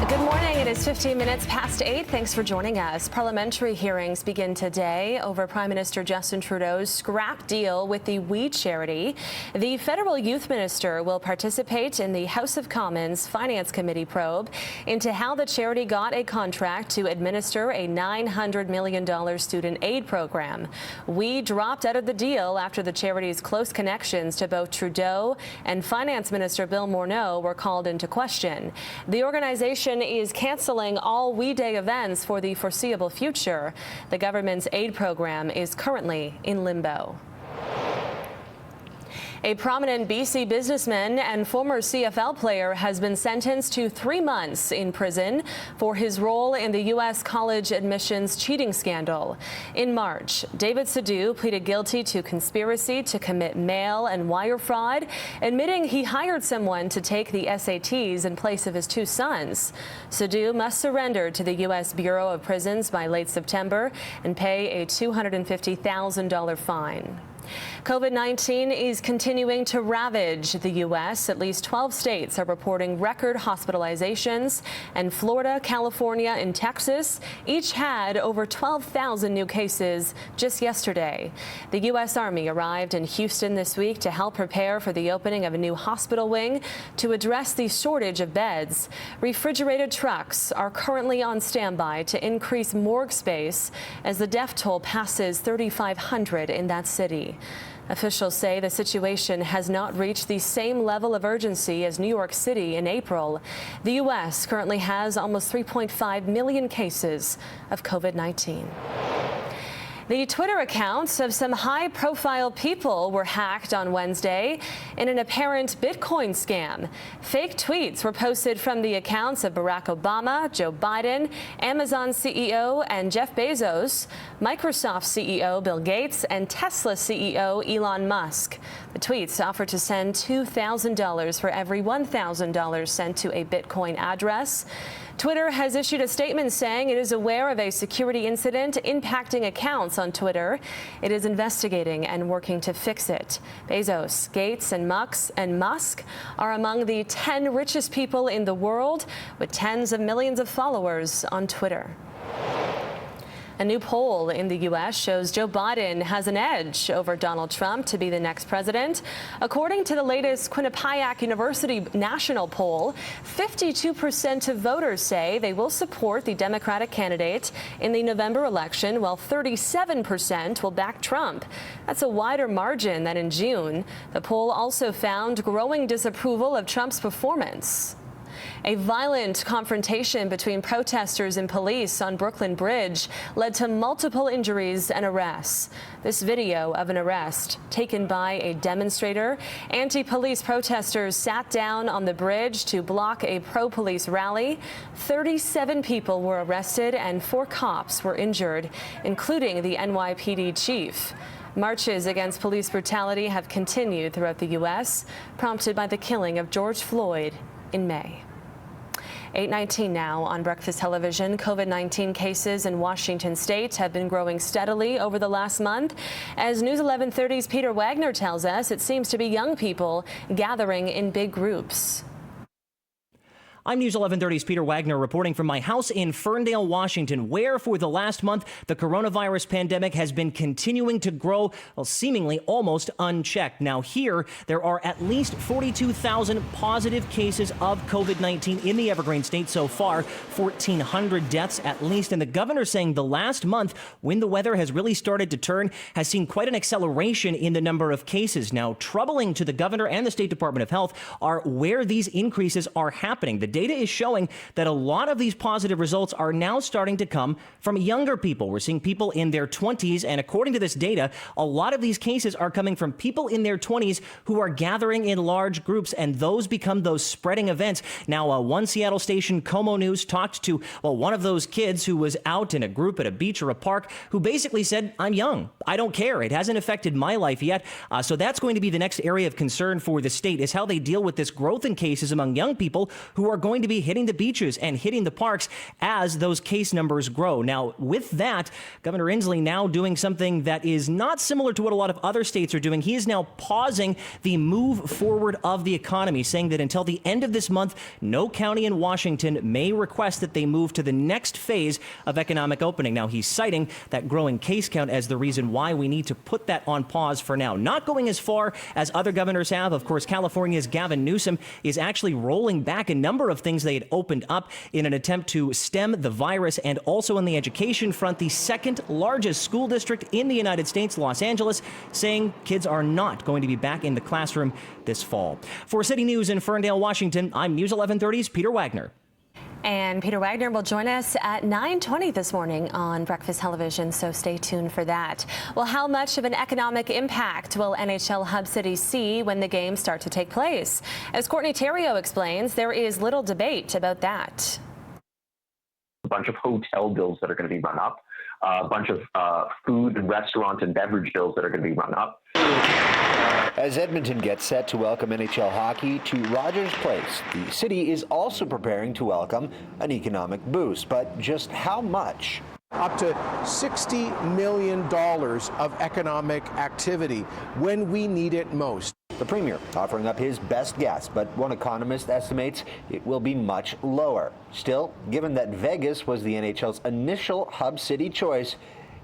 Good morning. It is 15 minutes past 8. Thanks for joining us. Parliamentary hearings begin today over Prime Minister Justin Trudeau's scrap deal with the We charity. The federal youth minister will participate in the House of Commons Finance Committee probe into how the charity got a contract to administer a $900 million student aid program. We dropped out of the deal after the charity's close connections to both Trudeau and Finance Minister Bill Morneau were called into question. The organization is canceling all We Day events for the foreseeable future. The government's aid program is currently in limbo. A prominent BC businessman and former CFL player has been sentenced to 3 months in prison for his role in the U.S. college admissions cheating scandal. In March, David Sidhu pleaded guilty to conspiracy to commit mail and wire fraud, admitting he hired someone to take the SATs in place of his 2 sons. Sidhu must surrender to the U.S. Bureau of Prisons by late September and pay a $250,000 fine. COVID-19 is continuing to ravage the U.S. At least 12 states are reporting record hospitalizations, and Florida, California, and Texas each had over 12,000 new cases just yesterday. The U.S. Army arrived in Houston this week to help prepare for the opening of a new hospital wing to address the shortage of beds. Refrigerated trucks are currently on standby to increase morgue space as the death toll passes 3,500 in that city. Officials say the situation has not reached the same level of urgency as New York City in April. The U.S. currently has almost 3.5 million cases of COVID-19. The Twitter accounts of some high-profile people were hacked on Wednesday in an apparent Bitcoin scam. Fake tweets were posted from the accounts of Barack Obama, Joe Biden, Amazon CEO and Jeff Bezos, Microsoft CEO Bill Gates, and Tesla CEO Elon Musk. The tweets offered to send $2,000 for every $1,000 sent to a Bitcoin address. Twitter has issued a statement saying it is aware of a security incident impacting accounts on Twitter. It is investigating and working to fix it. Bezos, Gates, and Musk are among the 10 richest people in the world, with tens of millions of followers on Twitter. A new poll in the U.S. shows Joe Biden has an edge over Donald Trump to be the next president. According to the latest Quinnipiac University national poll, 52% of voters say they will support the Democratic candidate in the November election, while 37% will back Trump. That's a wider margin than in June. The poll also found growing disapproval of Trump's performance. A violent confrontation between protesters and police on Brooklyn Bridge led to multiple injuries and arrests. This video of an arrest taken by a demonstrator. Anti-police protesters sat down on the bridge to block a pro-police rally. 37 people were arrested and 4 cops were injured, including the NYPD chief. Marches against police brutality have continued throughout the U.S., prompted by the killing of George Floyd in May. 8:19 now on Breakfast Television. COVID-19 cases in Washington state have been growing steadily over the last month. As News 1130's Peter Wagner tells us, it seems to be young people gathering in big groups. I'm News 1130's Peter Wagner reporting from my house in Ferndale, Washington, where for the last month the coronavirus pandemic has been continuing to grow, well, seemingly almost unchecked. Now here, there are at least 42,000 positive cases of COVID-19 in the Evergreen State so far, 1,400 deaths at least. And the governor saying the last month, when the weather has really started to turn, has seen quite an acceleration in the number of cases. Now, troubling to the governor and the State Department of Health are where these increases are happening. The data is showing that a lot of these positive results are now starting to come from younger people. We're seeing people in their 20s, and according to this data, a lot of these cases are coming from people in their 20s who are gathering in large groups, and those become those spreading events. Now, one Seattle station, Como News, talked to, one of those kids who was out in a group at a beach or a park who basically said, "I'm young. I don't care. It hasn't affected my life yet." So that's going to be the next area of concern for the state, is how they deal with this growth in cases among young people who are going to be hitting the beaches and hitting the parks as those case numbers grow. Now, with that, Governor Inslee now doing something that is not similar to what a lot of other states are doing. He is now pausing the move forward of the economy, saying that until the end of this month, no county in Washington may request that they move to the next phase of economic opening. Now, he's citing that growing case count as the reason why we need to put that on pause for now. Not going as far as other governors have. Of course, California's Gavin Newsom is actually rolling back a number of things they had opened up in an attempt to stem the virus. And also on the education front, the second largest school district in the United States, Los Angeles, saying kids are not going to be back in the classroom this fall. For City News in Ferndale, Washington, I'm News 1130's Peter Wagner. And Peter Wagner will join us at 9:20 this morning on Breakfast Television, so stay tuned for that. Well, how much of an economic impact will NHL Hub City see when the games start to take place? As Courtney Theriault explains, there is little debate about that. A bunch of hotel bills that are going to be run up, a bunch of food and restaurant and beverage bills that are going to be run up. As Edmonton gets set to welcome NHL hockey to Rogers Place, the city is also preparing to welcome an economic boost. But just how much? Up to $60 million of economic activity when we need it most. The Premier offering up his best guess, but one economist estimates it will be much lower. Still, given that Vegas was the NHL's initial hub city choice,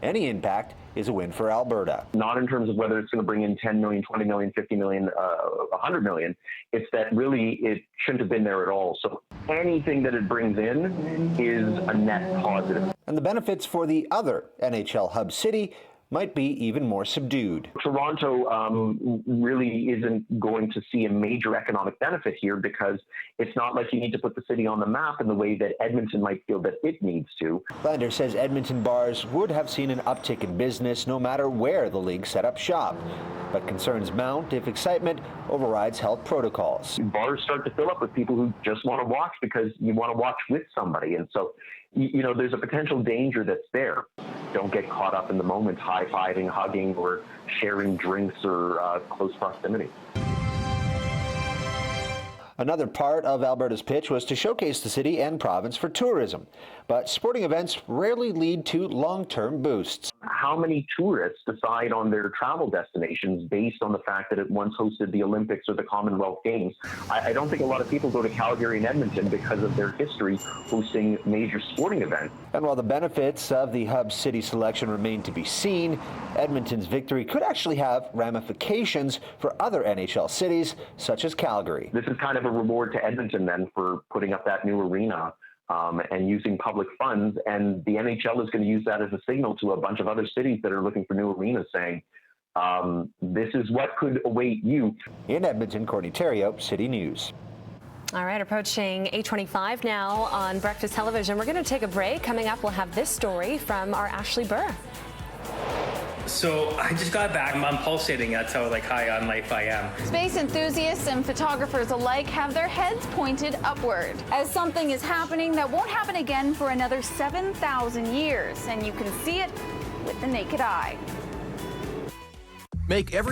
any impact is a win for Alberta. Not in terms of whether it's going to bring in 10 million, 20 million, 50 million, 100 million. It's that really it shouldn't have been there at all. So anything that it brings in is a net positive. And the benefits for the other NHL hub city might be even more subdued. Toronto really isn't going to see a major economic benefit here because it's not like you need to put the city on the map in the way that Edmonton might feel that it needs to. Lander says Edmonton bars would have seen an uptick in business no matter where the league set up shop. But concerns mount if excitement overrides health protocols. Bars start to fill up with people who just want to watch because you want to watch with somebody. And so, you know, there's a potential danger that's there. Don't get caught up in the moment, high-fiving, hugging, or sharing drinks or close proximity. Another part of Alberta's pitch was to showcase the city and province for tourism. But sporting events rarely lead to long-term boosts. How many tourists decide on their travel destinations based on the fact that it once hosted the Olympics or the Commonwealth Games? I don't think a lot of people go to Calgary and Edmonton because of their history hosting major sporting events. And while the benefits of the Hub City selection remain to be seen, Edmonton's victory could actually have ramifications for other NHL cities, such as Calgary. This is kind of a reward to Edmonton then for putting up that new arena and using public funds. And the NHL is going to use that as a signal to a bunch of other cities that are looking for new arenas saying, this is what could await you. In Edmonton, Courtney Theriault, City News. All right, approaching 8:25 now on Breakfast Television. We're going to take a break. Coming up, we'll have this story from our Ashley Burr. So I just got back. I'm pulsating. That's how high on life I am. Space enthusiasts and photographers alike have their heads pointed upward as something is happening that won't happen again for another 7,000 years, and you can see it with the naked eye. Make every